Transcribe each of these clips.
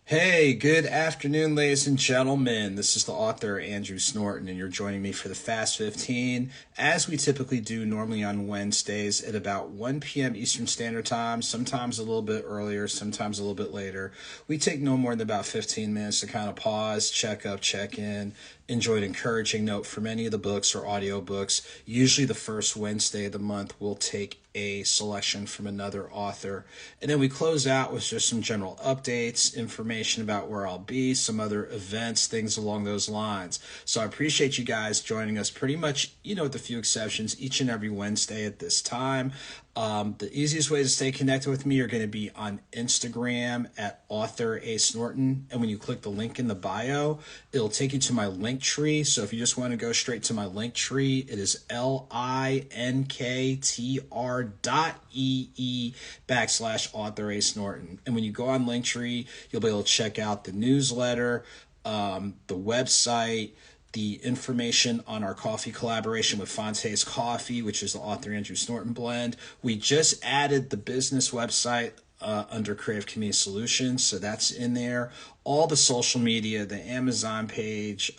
Hey, good afternoon, ladies and gentlemen. This is the author Andrew Snorton, and you're joining me for the Fast 15, as we typically do normally on Wednesdays at about 1 p.m. Eastern Standard Time, sometimes a little bit earlier, sometimes a little bit later. We take no more than about 15 minutes to kind of pause, check up, check in, enjoy an encouraging note from any of the books or audiobooks. Usually the first Wednesday of the month, we'll take a selection from another author. And then we close out with just some general updates, information about where I'll be, some other events, things along those lines. So I appreciate you guys joining us pretty much, with a few exceptions, each and every Wednesday at this time. The easiest way to stay connected with me are going to be on Instagram at AuthorASnorton. And when you click the link in the bio, it'll take you to my link tree. So if you just want to go straight to my link tree, it is linktr.ee/AuthorASnorton. And when you go on Linktree, you'll be able to check out the newsletter, the website, the information on our coffee collaboration with Fonte's Coffee, which is the Author Andrew Snorton blend. We just added the business website under Creative Community Solutions, so that's in there. All the social media, the Amazon page,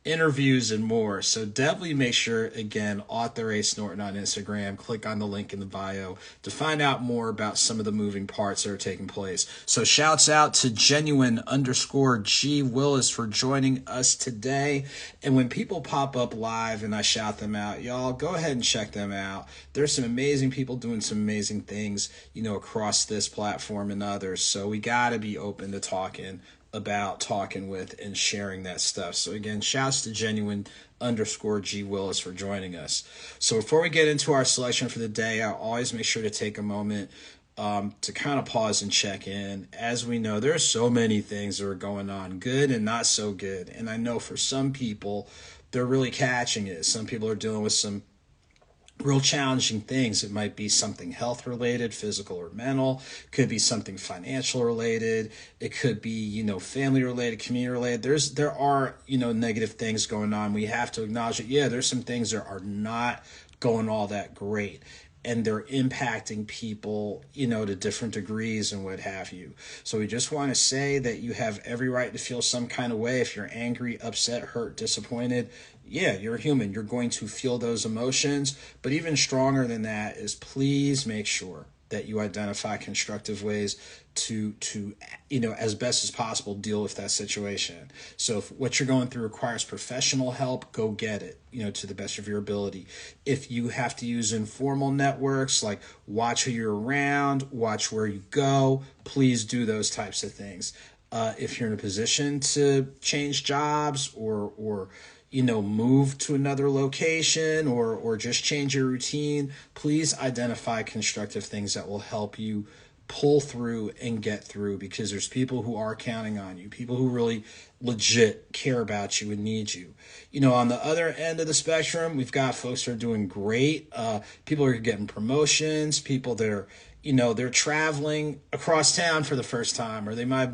interviews, and more. So definitely make sure, again, AuthorASnorton on Instagram. Click on the link in the bio to find out more about some of the moving parts that are taking place. So shouts out to Genuine_G Willis for joining us today. And when people pop up live and I shout them out, y'all go ahead and check them out. There's some amazing people doing some amazing things, across this platform and others. So we got to be open to talking with and sharing that stuff. So again, shouts to Genuine_G Willis for joining us. So before we get into our selection for the day, I always make sure to take a moment to kind of pause and check in. As we know, there are so many things that are going on, good and not so good. And I know for some people, they're really catching it. Some people are dealing with some real challenging things. It might be something health related, physical or mental. Could be something financial related. It could be, family related, community related. There are, negative things going on. We have to acknowledge that, there's some things that are not going all that great. And they're impacting people, to different degrees and what have you. So we just want to say that you have every right to feel some kind of way. If you're angry, upset, hurt, disappointed, you're a human. You're going to feel those emotions. But even stronger than that is please make sure that you identify constructive ways to as best as possible deal with that situation. So if what you're going through requires professional help, go get it, to the best of your ability. If you have to use informal networks, like watch who you're around, watch where you go, please do those types of things. If you're in a position to change jobs or move to another location or just change your routine, please identify constructive things that will help you pull through and get through, because there's people who are counting on you, people who really legit care about you and need you. On the other end of the spectrum, we've got folks who are doing great. People are getting promotions, people that are, they're traveling across town for the first time, or they might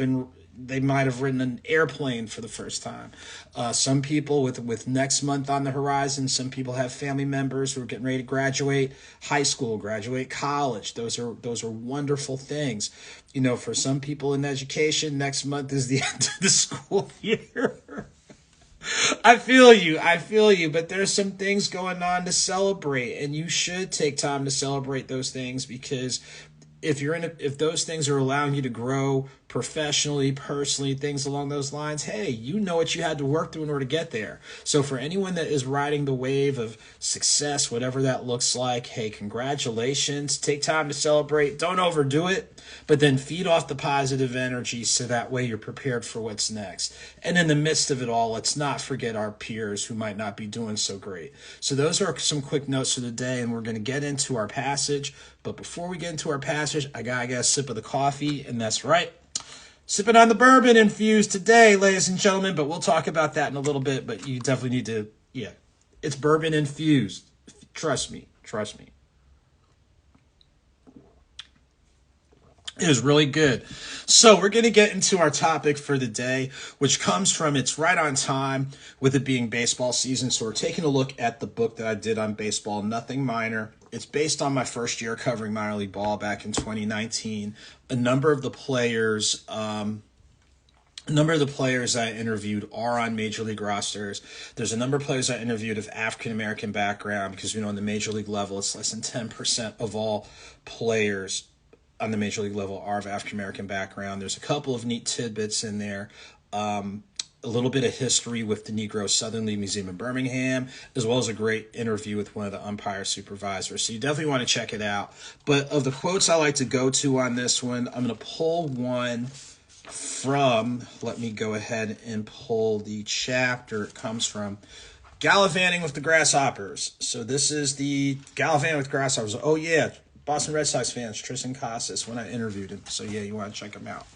have ridden an airplane for the first time. Some people with next month on the horizon, some people have family members who are getting ready to graduate high school, graduate college. Those are wonderful things. For some people in education, next month is the end of the school year. I feel you, but there's some things going on to celebrate, and you should take time to celebrate those things, because if those things are allowing you to grow professionally, personally, things along those lines, hey, you know what you had to work through in order to get there. So for anyone that is riding the wave of success, whatever that looks like, hey, congratulations. Take time to celebrate. Don't overdo it, but then feed off the positive energy so that way you're prepared for what's next. And in the midst of it all, let's not forget our peers who might not be doing so great. So those are some quick notes for the day, and we're going to get into our passage. But before we get into our passage, I got a sip of the coffee, and that's right, sipping on the bourbon infused today, ladies and gentlemen, but we'll talk about that in a little bit. But you definitely need to, it's bourbon infused. Trust me. It is really good. So we're going to get into our topic for the day, which comes from, it's right on time with it being baseball season. So we're taking a look at the book that I did on baseball, Nothing Minor. It's based on my first year covering minor league ball back in 2019. A number of the players A number of the players I interviewed are on major league rosters. There's a number of players I interviewed of African American background because, on the major league level, it's less than 10% of all players on the major league level are of African American background. There's a couple of neat tidbits in there. A little bit of history with the Negro Southern League Museum in Birmingham, as well as a great interview with one of the umpire supervisors. So you definitely want to check it out. But of the quotes I like to go to on this one, I'm going to pull one from, let me go ahead and pull the chapter it comes from, Gallivanting with the Grasshoppers. So this is the Gallivanting with Grasshoppers. Oh, yeah, Boston Red Sox fans, Tristan Casas, when I interviewed him. So, yeah, you want to check him out.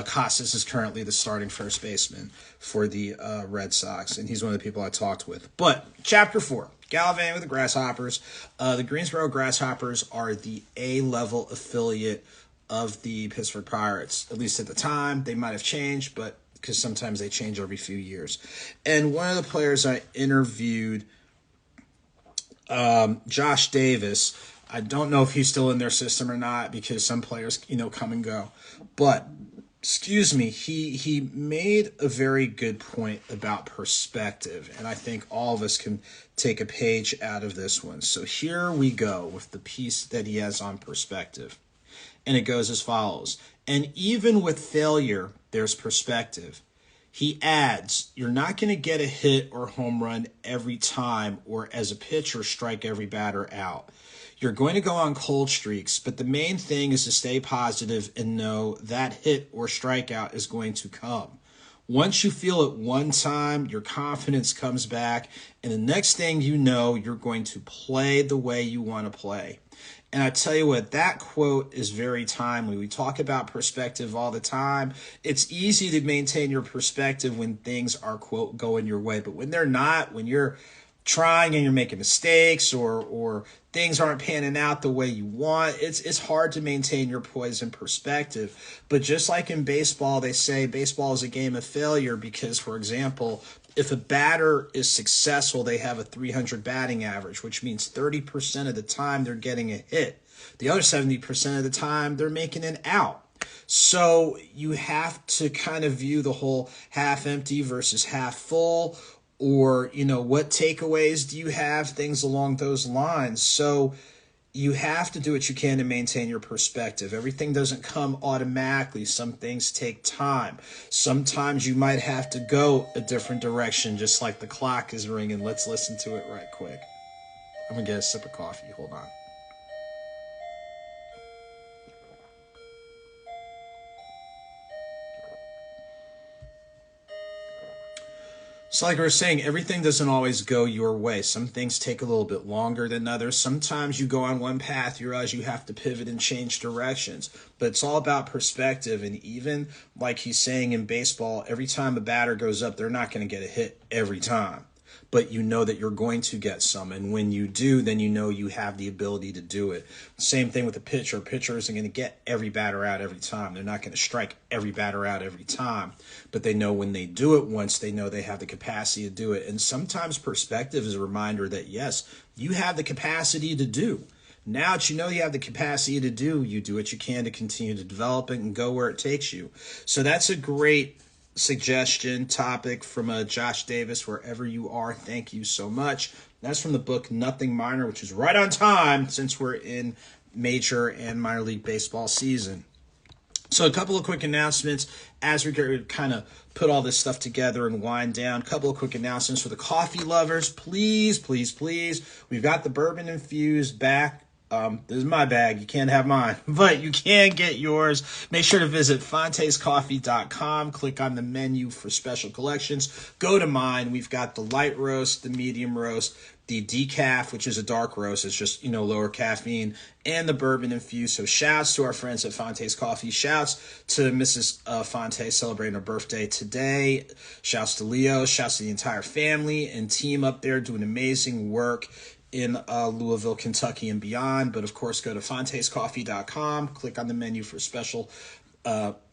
Casas is currently the starting first baseman for the Red Sox, and he's one of the people I talked with. But Chapter 4, Gallivanting with the Grasshoppers. The Greensboro Grasshoppers are the A-level affiliate of the Pittsburgh Pirates, at least at the time. They might have changed, but because sometimes they change every few years. And one of the players I interviewed, Josh Davis, I don't know if he's still in their system or not because some players, come and go. But he made a very good point about perspective, and I think all of us can take a page out of this one. So here we go with the piece that he has on perspective. And it goes as follows. And even with failure, there's perspective. He adds, you're not going to get a hit or home run every time or as a pitcher strike every batter out. You're going to go on cold streaks, but the main thing is to stay positive and know that hit or strikeout is going to come. Once you feel it one time, your confidence comes back, and the next thing you know, you're going to play the way you want to play. And I tell you what, that quote is very timely. We talk about perspective all the time. It's easy to maintain your perspective when things are, quote, going your way. But when they're not, when you're trying and you're making mistakes or things aren't panning out the way you want, it's hard to maintain your poise and perspective. But just like in baseball, they say baseball is a game of failure because, for example, if a batter is successful, they have a 300 batting average, which means 30% of the time they're getting a hit. The other 70% of the time they're making an out. So you have to kind of view the whole half empty versus half full, or, what takeaways do you have, things along those lines. So you have to do what you can to maintain your perspective. Everything doesn't come automatically. Some things take time. Sometimes you might have to go a different direction, just like the clock is ringing. Let's listen to it right quick. I'm going to get a sip of coffee. Hold on. So like I was saying, everything doesn't always go your way. Some things take a little bit longer than others. Sometimes you go on one path, you realize you have to pivot and change directions. But it's all about perspective. And even like he's saying in baseball, every time a batter goes up, they're not going to get a hit every time. But you know that you're going to get some. And when you do, then you know you have the ability to do it. Same thing with a pitcher. A pitcher isn't going to get every batter out every time. They're not going to strike every batter out every time. But they know when they do it once, they know they have the capacity to do it. And sometimes perspective is a reminder that, yes, you have the capacity to do. Now that you know you have the capacity to do, you do what you can to continue to develop it and go where it takes you. So that's a great suggestion topic from Josh Davis, wherever you are. Thank you so much. That's from the book Nothing Minor, which is right on time since we're in major and minor league baseball season. So a couple of quick announcements as we kind of put all this stuff together and wind down. A couple of quick announcements for the coffee lovers. Please, please, please. We've got the bourbon infused back. This is my bag. You can't have mine, but you can get yours. Make sure to visit fontescoffee.com. Click on the menu for special collections. Go to mine. We've got the light roast, the medium roast, the decaf, which is a dark roast. It's just, lower caffeine, and the bourbon infused. So shouts to our friends at Fontes Coffee. Shouts to Mrs. Fonte celebrating her birthday today. Shouts to Leo. Shouts to the entire family and team up there doing amazing work in Louisville, Kentucky, and beyond. But of course, go to fontescoffee.com, click on the menu for special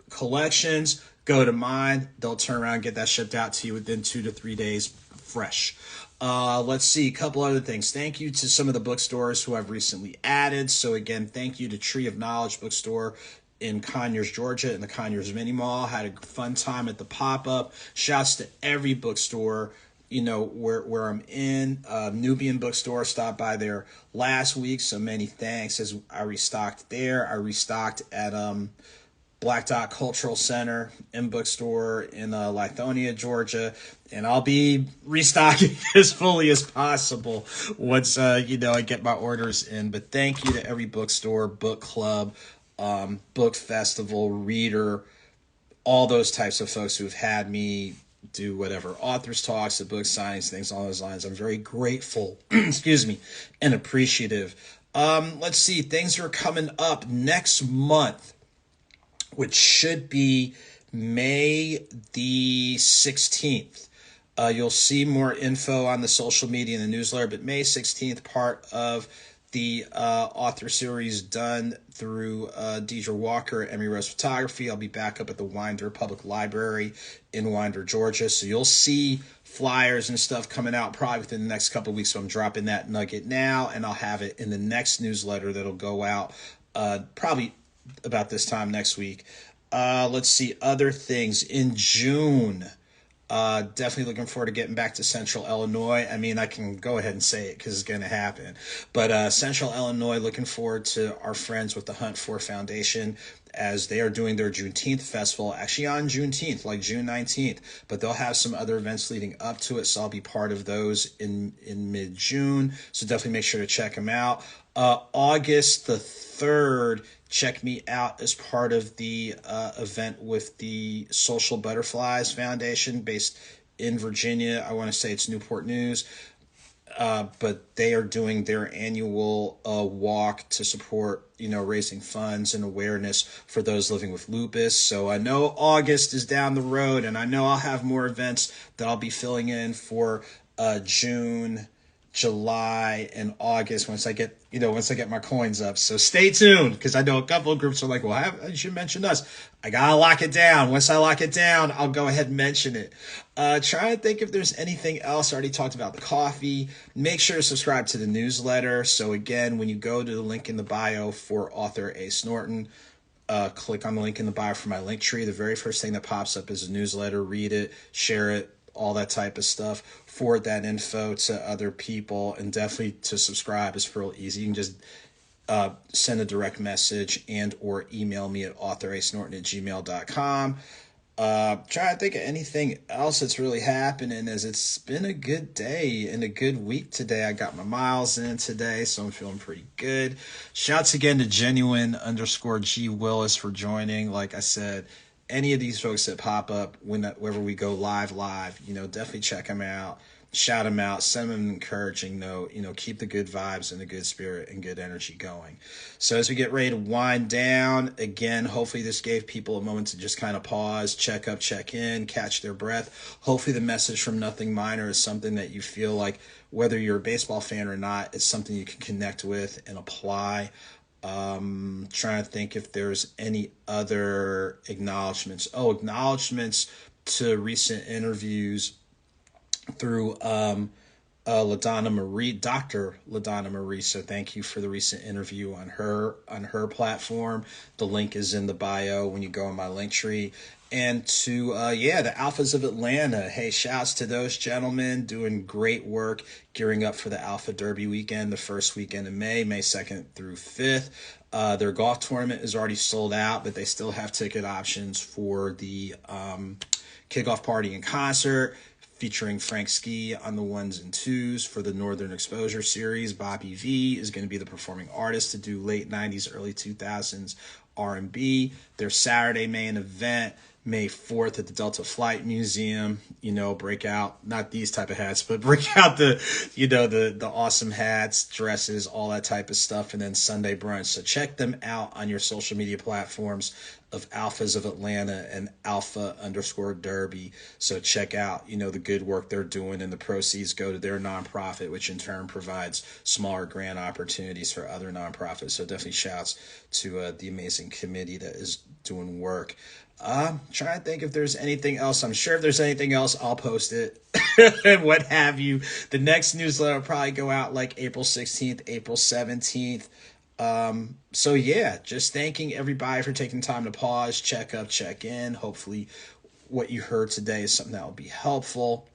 collections, go to mine. They'll turn around and get that shipped out to you within 2 to 3 days fresh. Let's see, a couple other things. Thank you to some of the bookstores who I've recently added. So again, thank you to Tree of Knowledge Bookstore in Conyers, Georgia, in the Conyers Mini Mall. Had a fun time at the pop-up. Shouts to every bookstore, where I'm in. Nubian Bookstore, stopped by there last week, so many thanks as I restocked there. I restocked at Black Dot Cultural Center and Bookstore in Lithonia, Georgia, and I'll be restocking as fully as possible once I get my orders in. But thank you to every bookstore, book club, book festival, reader, all those types of folks who've had me do whatever authors talks, the book signings, things along those lines. I'm very grateful, excuse me, and appreciative. Let's see, things are coming up next month, which should be May the 16th. You'll see more info on the social media and the newsletter, but May 16th, part of the author series done through Deidre Walker, Emery Rose Photography. I'll be back up at the Winder Public Library in Winder, Georgia. So you'll see flyers and stuff coming out probably within the next couple of weeks. So I'm dropping that nugget now, and I'll have it in the next newsletter that'll go out probably about this time next week. Let's see, other things. In June, definitely looking forward to getting back to Central Illinois. I mean, I can go ahead and say it because it's going to happen. But Central Illinois, looking forward to our friends with the Hunt For Foundation as they are doing their Juneteenth festival, actually on Juneteenth, like June 19th. But they'll have some other events leading up to it, so I'll be part of those in mid-June. So definitely make sure to check them out. August the 3rd, check me out as part of the event with the Social Butterflies Foundation based in Virginia. I want to say it's Newport News. But they are doing their annual walk to support, raising funds and awareness for those living with lupus. So I know August is down the road, and I know I'll have more events that I'll be filling in for June, July, and August once I get my coins up. So stay tuned, because I know a couple of groups are like, well, you should mention us. I gotta lock it down. Once I lock it down, I'll go ahead and mention it. Try and think if there's anything else. I already talked about the coffee. Make sure to subscribe to the newsletter. So again, when you go to the link in the bio for AuthorASnorton, click on the link in the bio for my link tree. The very first thing that pops up is a newsletter. Read it, share it, all that type of stuff. Forward that info to other people, and definitely to subscribe is real easy. You can just send a direct message and or email me at AuthorASnorton@gmail.com. Trying to think of anything else that's really happening, as it's been a good day and a good week today. I got my miles in today, so I'm feeling pretty good. Shouts again to Genuine_G Willis for joining. Like I said, any of these folks that pop up whenever we go live, definitely check them out, shout them out, send them an encouraging note, keep the good vibes and the good spirit and good energy going. So as we get ready to wind down, again, hopefully this gave people a moment to just kind of pause, check up, check in, catch their breath. Hopefully the message from Nothing Minor is something that you feel like, whether you're a baseball fan or not, it's something you can connect with and apply. Trying to think if there's any other acknowledgments. Acknowledgments to recent interviews through LaDonna Marie, Dr. LaDonna Marie. So thank you for the recent interview on her platform. The link is in the bio when you go on my link tree. And to, the Alphas of Atlanta. Hey, shouts to those gentlemen doing great work, gearing up for the Alpha Derby weekend, the first weekend of May 2nd through 5th. Their golf tournament is already sold out, but they still have ticket options for the kickoff party and concert, featuring Frank Ski on the 1s and 2s for the Northern Exposure Series. Bobby V is going to be the performing artist to do late 90s, early 2000s R&B. Their Saturday main event, May 4th at the Delta Flight Museum, break out, not these type of hats, but break out the awesome hats, dresses, all that type of stuff, and then Sunday brunch. So check them out on your social media platforms of Alphas of Atlanta and Alpha_Derby. So check out, the good work they're doing, and the proceeds go to their nonprofit, which in turn provides smaller grant opportunities for other nonprofits. So definitely shouts to the amazing committee that is doing work. Trying to think if there's anything else. I'm sure if there's anything else, I'll post it and what have you. The next newsletter will probably go out like April 16th, April 17th. So yeah, just thanking everybody for taking time to pause, check up, check in. Hopefully what you heard today is something that will be helpful.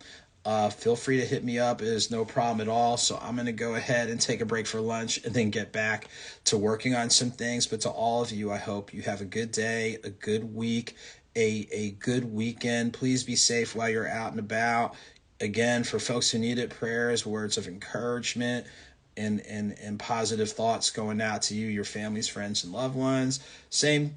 Feel free to hit me up. It is no problem at all. So I'm going to go ahead and take a break for lunch and then get back to working on some things. But to all of you, I hope you have a good day, a good week, a good weekend. Please be safe while you're out and about. Again, for folks who need it, prayers, words of encouragement, and positive thoughts going out to you, your families, friends, and loved ones. Same,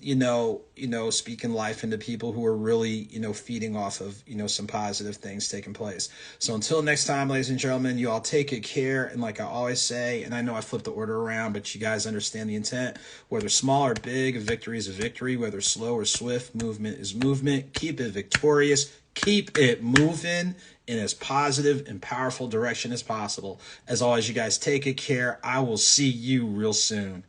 speaking life into people who are really, feeding off of, some positive things taking place. So until next time, ladies and gentlemen, you all take good care. And like I always say, and I know I flipped the order around, but you guys understand the intent. Whether small or big, a victory is a victory. Whether slow or swift, movement is movement. Keep it victorious. Keep it moving in as positive and powerful direction as possible. As always, you guys take good care. I will see you real soon.